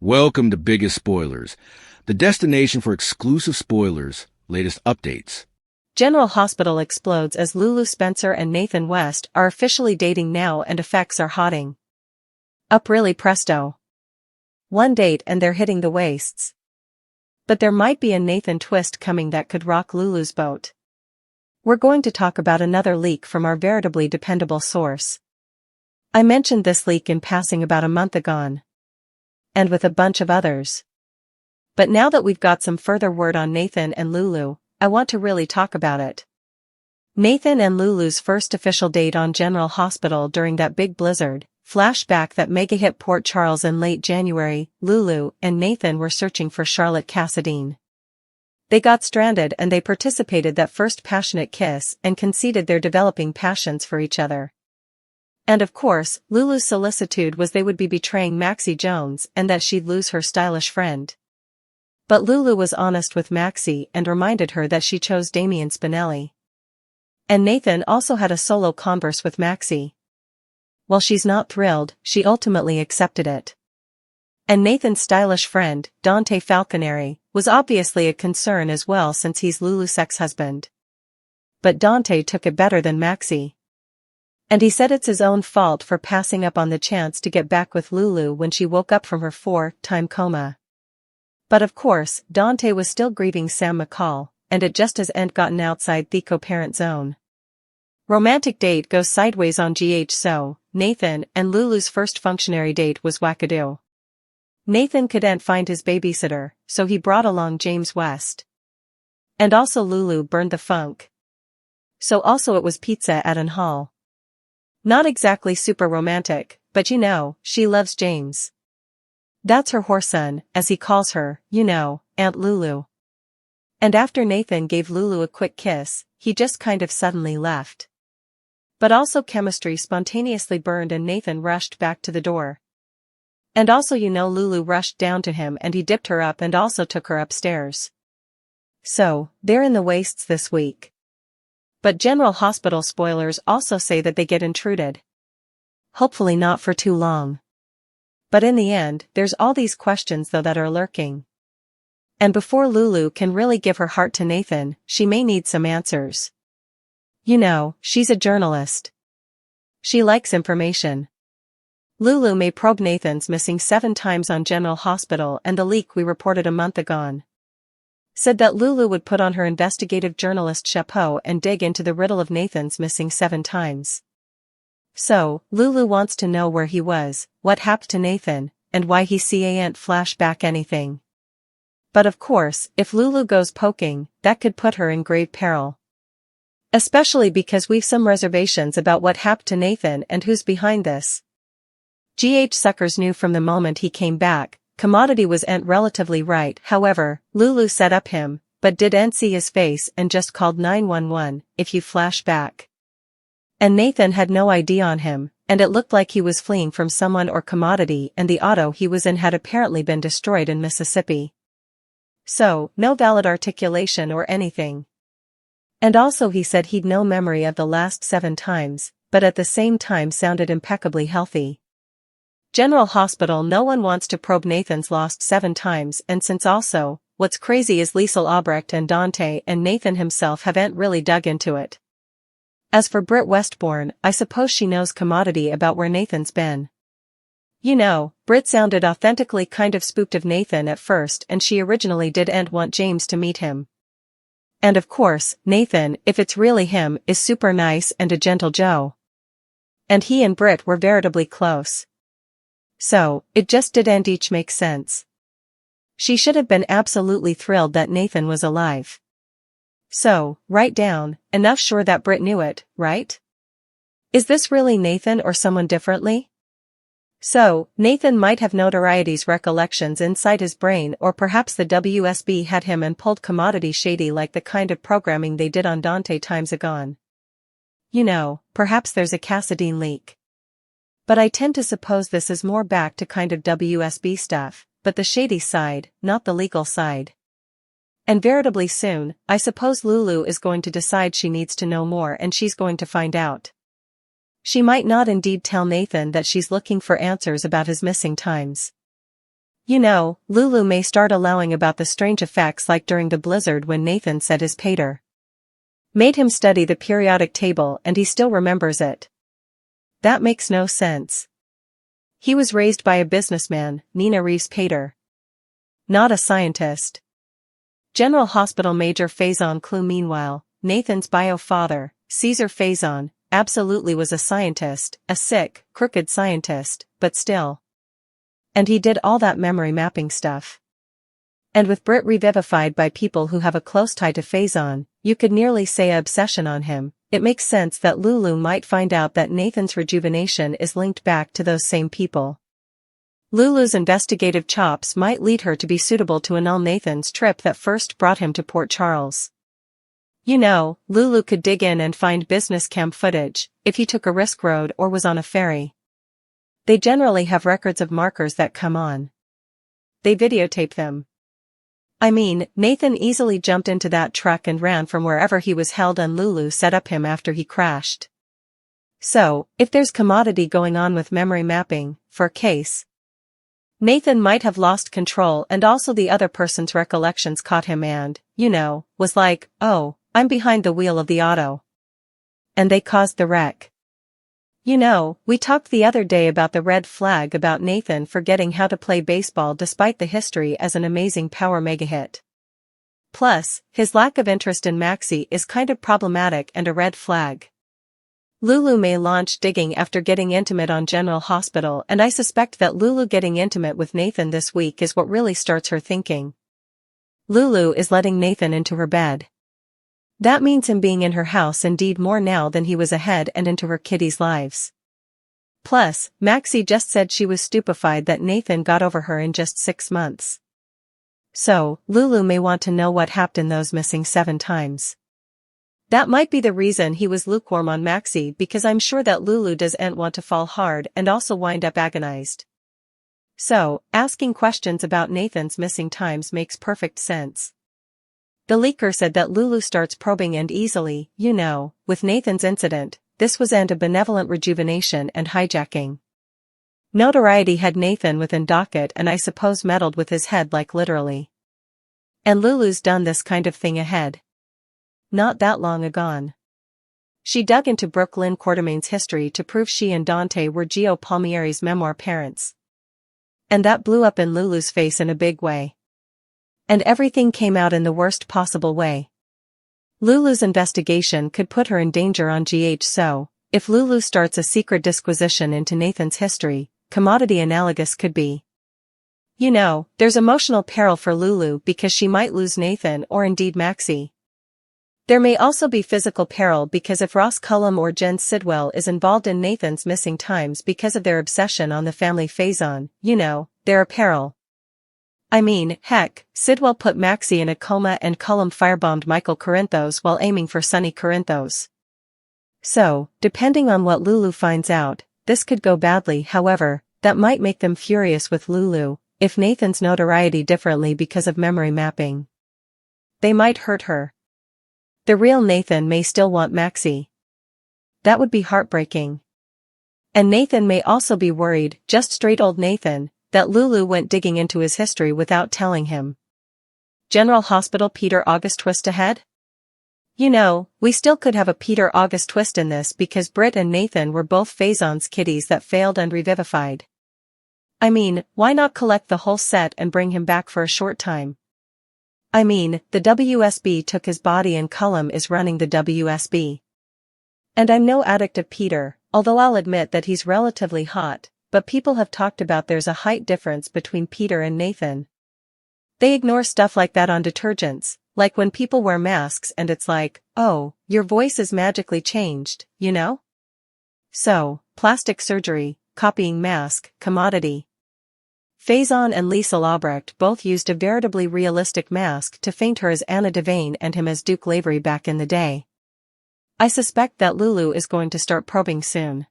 Welcome to Biggest Spoilars, the destination for exclusive spoilers, latest updates. General Hospital explodes as Lulu Spencer and Nathan West are officially dating now and effects are hotting up really presto. One date and they're hitting the waists. But there might be a Nathan twist coming that could rock Lulu's boat. We're going to talk about another leak from our veritably dependable source. I mentioned this leak in passing about a month ago. And with a bunch of others. But now that we've got some further word on Nathan and Lulu, I want to really talk about it. Nathan and Lulu's first official date on General Hospital during that big blizzard. Flashback that mega hit Port Charles in late January. Lulu and Nathan were searching for Charlotte Cassadine. They got stranded and they participated that first passionate kiss and conceded their developing passions for each other. And of course, Lulu's solicitude was they would be betraying Maxie Jones and that she'd lose her stylish friend. But Lulu was honest with Maxie and reminded her that she chose Damian Spinelli. And Nathan also had a solo converse with Maxie. While she's not thrilled, she ultimately accepted it. And Nathan's stylish friend, Dante Falconeri, was obviously a concern as well since he's Lulu's ex-husband. But Dante took it better than Maxie. And he said it's his own fault for passing up on the chance to get back with Lulu when she woke up from her 4-time coma. But of course, Dante was still grieving Sam McCall, and it just has gotten outside the co-parent zone. Romantic date goes sideways on GH. So, Nathan and Lulu's first functionary date was wackadoo. Nathan couldn't find his babysitter, so he brought along James West. And also Lulu burned the funk. So also it was pizza at an hall. Not exactly super romantic, but she loves James. That's her whoreson, as he calls her, Aunt Lulu. And after Nathan gave Lulu a quick kiss, he just kind of suddenly left. But also chemistry spontaneously burned and Nathan rushed back to the door. And also Lulu rushed down to him and he dipped her up and also took her upstairs. So, they're in the wastes this week. But General Hospital spoilers also say that they get intruded. Hopefully not for too long. But in the end, there's all these questions though that are lurking. And before Lulu can really give her heart to Nathan, she may need some answers. She's a journalist. She likes information. Lulu may probe Nathan's missing 7 times on General Hospital and the leak we reported a month ago. Said that Lulu would put on her investigative journalist chapeau and dig into the riddle of Nathan's missing 7 times. So, Lulu wants to know where he was, what happened to Nathan, and why he can't flashback anything. But of course, if Lulu goes poking, that could put her in grave peril. Especially because we've some reservations about what happened to Nathan and who's behind this. GH suckers knew from the moment he came back. Commodity was relatively right. However, Lulu set up him, but didn't see his face and just called 911, if you flash back. And Nathan had no ID on him, and it looked like he was fleeing from someone or Commodity and the auto he was in had apparently been destroyed in Mississippi. So, no valid articulation or anything. And also he said he'd no memory of the last 7 times, but at the same time sounded impeccably healthy. General Hospital no one wants to probe Nathan's lost 7 times and since also, what's crazy is Liesl Albrecht and Dante and Nathan himself haven't really dug into it. As for Britt Westbourne, I suppose she knows Commodity about where Nathan's been. Britt sounded authentically kind of spooked of Nathan at first and she originally didn't want James to meet him. And of course, Nathan, if it's really him, is super nice and a gentle Joe. And he and Britt were veritably close. So, it just didn't each make sense. She should have been absolutely thrilled that Nathan was alive. So, write down, enough sure that Britt knew it, right? Is this really Nathan or someone differently? So, Nathan might have notoriety's recollections inside his brain or perhaps the WSB had him and pulled Commodity shady like the kind of programming they did on Dante times ago. Perhaps there's a Cassadine leak. But I tend to suppose this is more back to kind of WSB stuff, but the shady side, not the legal side. And veritably soon, I suppose Lulu is going to decide she needs to know more and she's going to find out. She might not indeed tell Nathan that she's looking for answers about his missing times. Lulu may start allowing about the strange effects like during the blizzard when Nathan said his pater made him study the periodic table and he still remembers it. That makes no sense. He was raised by a businessman, Nina Reeves Pater. Not a scientist. General Hospital Major Faison Clue. Meanwhile, Nathan's bio father, Caesar Faison, absolutely was a scientist, a sick, crooked scientist, but still. And he did all that memory mapping stuff. And with Britt revivified by people who have a close tie to Faison, you could nearly say an obsession on him, it makes sense that Lulu might find out that Nathan's rejuvenation is linked back to those same people. Lulu's investigative chops might lead her to be suitable to annul Nathan's trip that first brought him to Port Charles. Lulu could dig in and find business cam footage, if he took a risk road or was on a ferry. They generally have records of markers that come on. They videotape them. Nathan easily jumped into that truck and ran from wherever he was held and Lulu set up him after he crashed. So, if there's commodity going on with memory mapping, for a case, Nathan might have lost control and also the other person's recollections caught him and, was like, oh, I'm behind the wheel of the auto. And they caused the wreck. We talked the other day about the red flag about Nathan forgetting how to play baseball despite the history as an amazing power mega hit. Plus, his lack of interest in Maxie is kind of problematic and a red flag. Lulu may launch digging after getting intimate on General Hospital and I suspect that Lulu getting intimate with Nathan this week is what really starts her thinking. Lulu is letting Nathan into her bed. That means him being in her house indeed more now than he was ahead and into her kitties' lives. Plus, Maxie just said she was stupefied that Nathan got over her in just 6 months. So, Lulu may want to know what happened those missing 7 times. That might be the reason he was lukewarm on Maxie because I'm sure that Lulu doesn't want to fall hard and also wind up agonized. So, asking questions about Nathan's missing times makes perfect sense. The leaker said that Lulu starts probing and easily, with Nathan's incident, this was a benevolent rejuvenation and hijacking. Notoriety had Nathan within docket and I suppose meddled with his head like literally. And Lulu's done this kind of thing ahead. Not that long agone. She dug into Brooklyn Quartermain's history to prove she and Dante were Gio Palmieri's memoir parents. And that blew up in Lulu's face in a big way. And everything came out in the worst possible way. Lulu's investigation could put her in danger on GH so, if Lulu starts a secret disquisition into Nathan's history, commodity analogous could be. There's emotional peril for Lulu because she might lose Nathan or indeed Maxie. There may also be physical peril because if Ross Cullum or Jen Sidwell is involved in Nathan's missing times because of their obsession on the family Faison, they're a peril. Heck, Sidwell put Maxie in a coma and Cullum firebombed Michael Corinthos while aiming for Sonny Corinthos. So, depending on what Lulu finds out, this could go badly. However, that might make them furious with Lulu, if Nathan's notoriety differently because of memory mapping. They might hurt her. The real Nathan may still want Maxie. That would be heartbreaking. And Nathan may also be worried, just straight old Nathan, that Lulu went digging into his history without telling him. General Hospital Peter August twist ahead? We still could have a Peter August twist in this because Britt and Nathan were both Faison's kitties that failed and revivified. Why not collect the whole set and bring him back for a short time? The WSB took his body and Cullum is running the WSB. And I'm no addict of Peter, although I'll admit that he's relatively hot. But people have talked about there's a height difference between Peter and Nathan. They ignore stuff like that on detergents, like when people wear masks and it's like, oh, your voice is magically changed, So, plastic surgery, copying mask, commodity. Faison and Liesl Albrecht both used a veritably realistic mask to feint her as Anna Devane and him as Duke Lavery back in the day. I suspect that Lulu is going to start probing soon.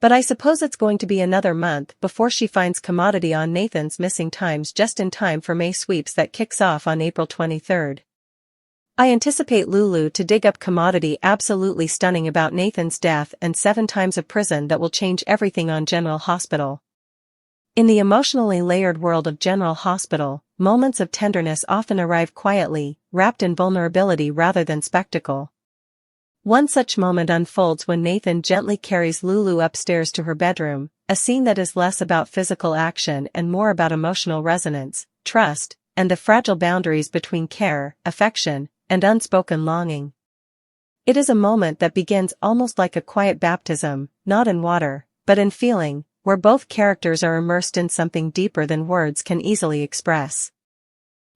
But I suppose it's going to be another month before she finds commodity on Nathan's missing times just in time for May sweeps that kicks off on April 23rd. I anticipate Lulu to dig up commodity absolutely stunning about Nathan's death and 7 times of prison that will change everything on General Hospital. In the emotionally layered world of General Hospital, moments of tenderness often arrive quietly, wrapped in vulnerability rather than spectacle. One such moment unfolds when Nathan gently carries Lulu upstairs to her bedroom, a scene that is less about physical action and more about emotional resonance, trust, and the fragile boundaries between care, affection, and unspoken longing. It is a moment that begins almost like a quiet baptism, not in water, but in feeling, where both characters are immersed in something deeper than words can easily express.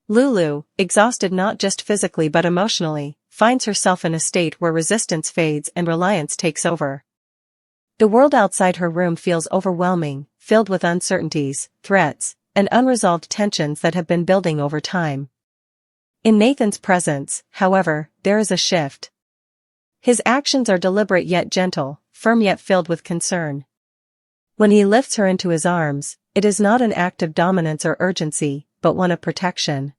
Lulu, exhausted not just physically but emotionally, finds herself in a state where resistance fades and reliance takes over. The world outside her room feels overwhelming, filled with uncertainties, threats, and unresolved tensions that have been building over time. In Nathan's presence, however, there is a shift. His actions are deliberate yet gentle, firm yet filled with concern. When he lifts her into his arms, it is not an act of dominance or urgency, but one of protection.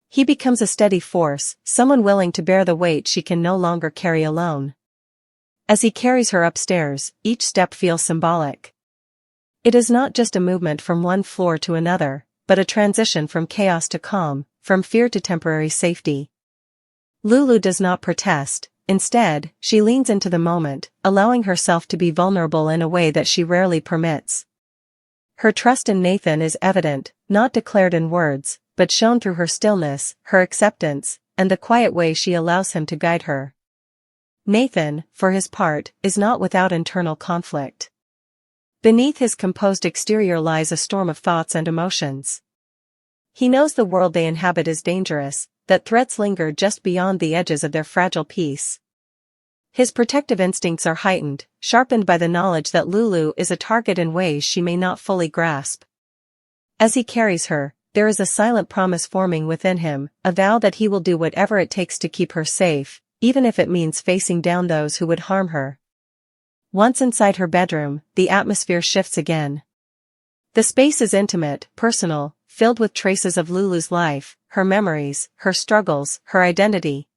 He becomes a steady force, someone willing to bear the weight she can no longer carry alone. As he carries her upstairs, each step feels symbolic. It is not just a movement from one floor to another, but a transition from chaos to calm, from fear to temporary safety. Lulu does not protest. Instead, she leans into the moment, allowing herself to be vulnerable in a way that she rarely permits. Her trust in Nathan is evident, not declared in words, but shown through her stillness, her acceptance, and the quiet way she allows him to guide her. Nathan, for his part, is not without internal conflict. Beneath his composed exterior lies a storm of thoughts and emotions. He knows the world they inhabit is dangerous, that threats linger just beyond the edges of their fragile peace. His protective instincts are heightened, sharpened by the knowledge that Lulu is a target in ways she may not fully grasp. As he carries her, there is a silent promise forming within him, a vow that he will do whatever it takes to keep her safe, even if it means facing down those who would harm her. Once inside her bedroom, the atmosphere shifts again. The space is intimate, personal, filled with traces of Lulu's life, her memories, her struggles, her identity.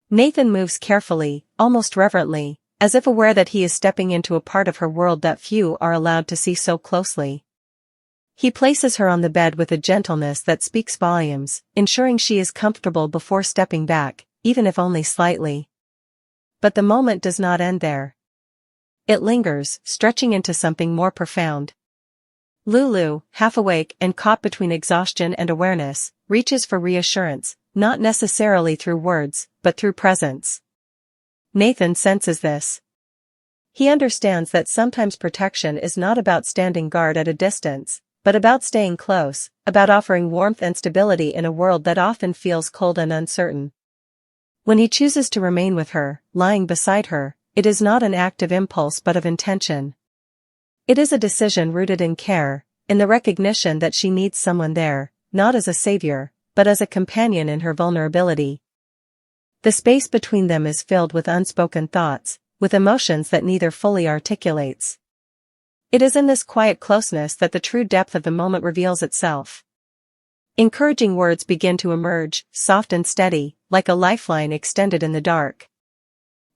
Nathan moves carefully, almost reverently, as if aware that he is stepping into a part of her world that few are allowed to see so closely. He places her on the bed with a gentleness that speaks volumes, ensuring she is comfortable before stepping back, even if only slightly. But the moment does not end there. It lingers, stretching into something more profound. Lulu, half awake and caught between exhaustion and awareness, reaches for reassurance, not necessarily through words, but through presence. Nathan senses this. He understands that sometimes protection is not about standing guard at a distance, but about staying close, about offering warmth and stability in a world that often feels cold and uncertain. When he chooses to remain with her, lying beside her, it is not an act of impulse but of intention. It is a decision rooted in care, in the recognition that she needs someone there, not as a savior, but as a companion in her vulnerability. The space between them is filled with unspoken thoughts, with emotions that neither fully articulates. It is in this quiet closeness that the true depth of the moment reveals itself. Encouraging words begin to emerge, soft and steady, like a lifeline extended in the dark.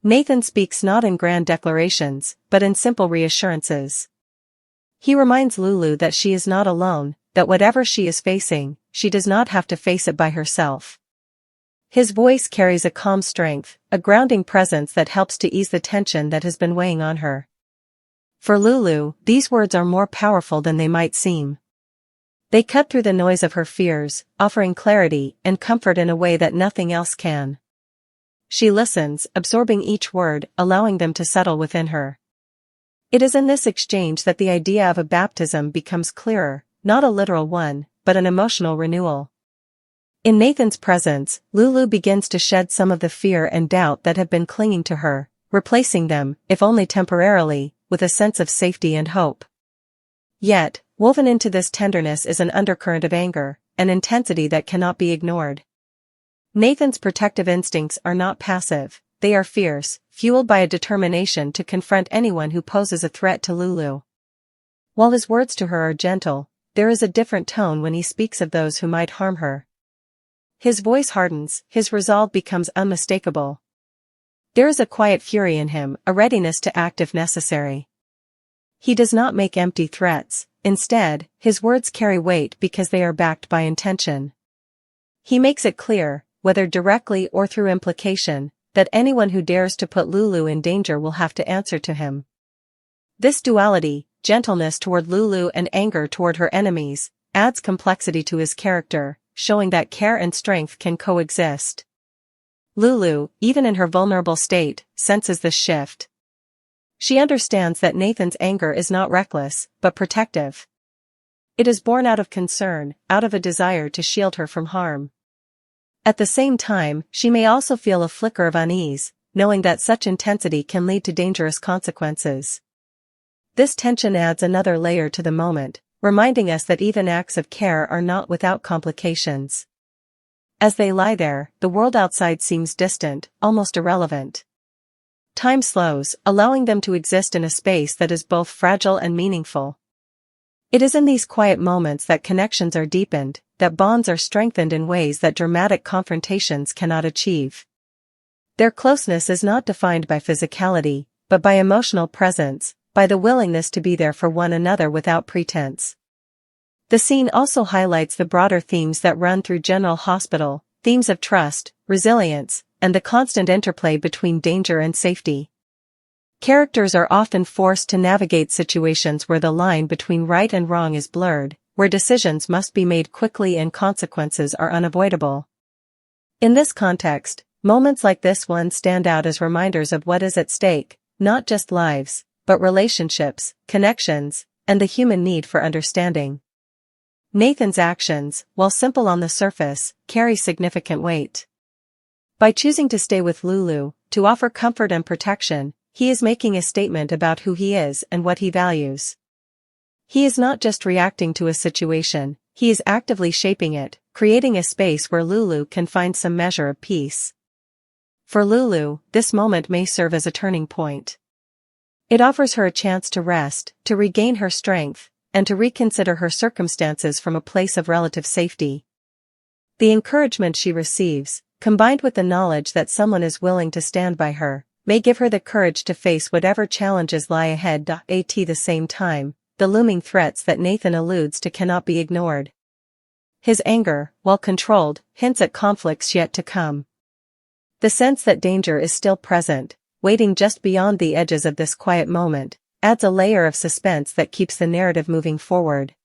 Nathan speaks not in grand declarations, but in simple reassurances. He reminds Lulu that she is not alone, that whatever she is facing, she does not have to face it by herself. His voice carries a calm strength, a grounding presence that helps to ease the tension that has been weighing on her. For Lulu, these words are more powerful than they might seem. They cut through the noise of her fears, offering clarity and comfort in a way that nothing else can. She listens, absorbing each word, allowing them to settle within her. It is in this exchange that the idea of a baptism becomes clearer, not a literal one, but an emotional renewal. In Nathan's presence, Lulu begins to shed some of the fear and doubt that have been clinging to her, replacing them, if only temporarily, with a sense of safety and hope. Yet, woven into this tenderness is an undercurrent of anger, an intensity that cannot be ignored. Nathan's protective instincts are not passive, they are fierce, fueled by a determination to confront anyone who poses a threat to Lulu. While his words to her are gentle, there is a different tone when he speaks of those who might harm her. His voice hardens, his resolve becomes unmistakable. There is a quiet fury in him, a readiness to act if necessary. He does not make empty threats, Instead, his words carry weight because they are backed by intention. He makes it clear, whether directly or through implication, that anyone who dares to put Lulu in danger will have to answer to him. This duality, gentleness toward Lulu and anger toward her enemies, adds complexity to his character, showing that care and strength can coexist. Lulu, even in her vulnerable state, senses this shift. She understands that Nathan's anger is not reckless, but protective. It is born out of concern, out of a desire to shield her from harm. At the same time, she may also feel a flicker of unease, knowing that such intensity can lead to dangerous consequences. This tension adds another layer to the moment, reminding us that even acts of care are not without complications. As they lie there, the world outside seems distant, almost irrelevant. Time slows, allowing them to exist in a space that is both fragile and meaningful. It is in these quiet moments that connections are deepened, that bonds are strengthened in ways that dramatic confrontations cannot achieve. Their closeness is not defined by physicality, but by emotional presence, by the willingness to be there for one another without pretense. The scene also highlights the broader themes that run through General Hospital, themes of trust, resilience, and the constant interplay between danger and safety. Characters are often forced to navigate situations where the line between right and wrong is blurred, where decisions must be made quickly and consequences are unavoidable. In this context, moments like this one stand out as reminders of what is at stake, not just lives, but relationships, connections, and the human need for understanding. Nathan's actions, while simple on the surface, carry significant weight. By choosing to stay with Lulu, to offer comfort and protection, he is making a statement about who he is and what he values. He is not just reacting to a situation, he is actively shaping it, creating a space where Lulu can find some measure of peace. For Lulu, this moment may serve as a turning point. It offers her a chance to rest, to regain her strength, and to reconsider her circumstances from a place of relative safety. The encouragement she receives, combined with the knowledge that someone is willing to stand by her, may give her the courage to face whatever challenges lie ahead. At the same time, the looming threats that Nathan alludes to cannot be ignored. His anger, while controlled, hints at conflicts yet to come. The sense that danger is still present, waiting just beyond the edges of this quiet moment, adds a layer of suspense that keeps the narrative moving forward.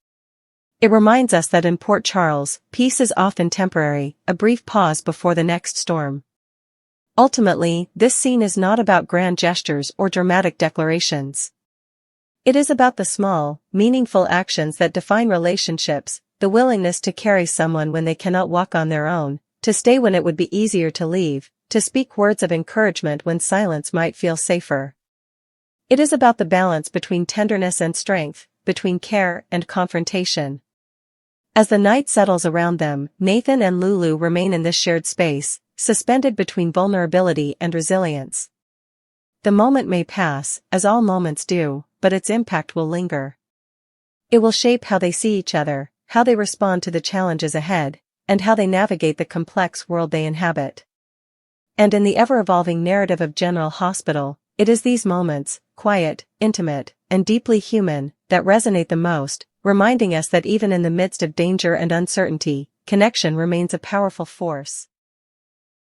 It reminds us that in Port Charles, peace is often temporary, a brief pause before the next storm. Ultimately, this scene is not about grand gestures or dramatic declarations. It is about the small, meaningful actions that define relationships, the willingness to carry someone when they cannot walk on their own, to stay when it would be easier to leave, to speak words of encouragement when silence might feel safer. It is about the balance between tenderness and strength, between care and confrontation. As the night settles around them, Nathan and Lulu remain in this shared space, suspended between vulnerability and resilience. The moment may pass, as all moments do, but its impact will linger. It will shape how they see each other, how they respond to the challenges ahead, and how they navigate the complex world they inhabit. And in the ever-evolving narrative of General Hospital, it is these moments, quiet, intimate, and deeply human, that resonate the most, reminding us that even in the midst of danger and uncertainty, connection remains a powerful force.